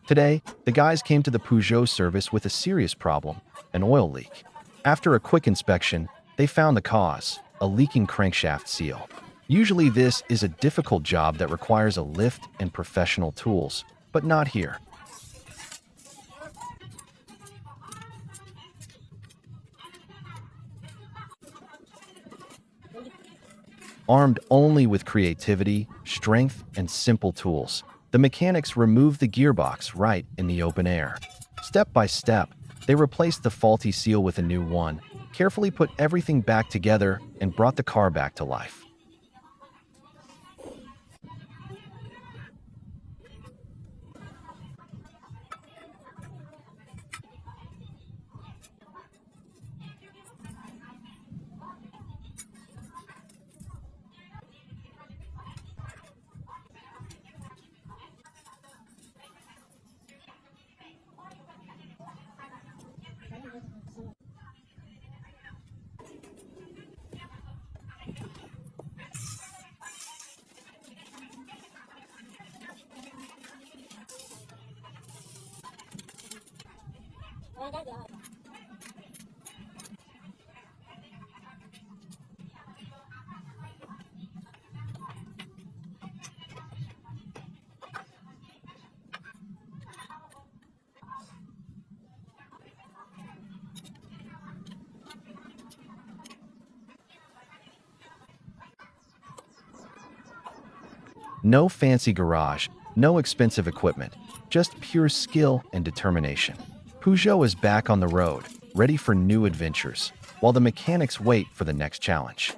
Today, the guys came to the Peugeot service with a serious problem, an oil leak. After a quick inspection, they found the cause, a leaking crankshaft seal. Usually this is a difficult job that requires a lift and professional tools, but not here. Armed only with creativity, strength, and simple tools, the mechanics removed the gearbox right in the open air. Step by step, they replaced the faulty seal with a new one, carefully put everything back together, and brought the car back to life. No fancy garage, no expensive equipment, just pure skill and determination. Peugeot is back on the road, ready for new adventures, while the mechanics wait for the next challenge.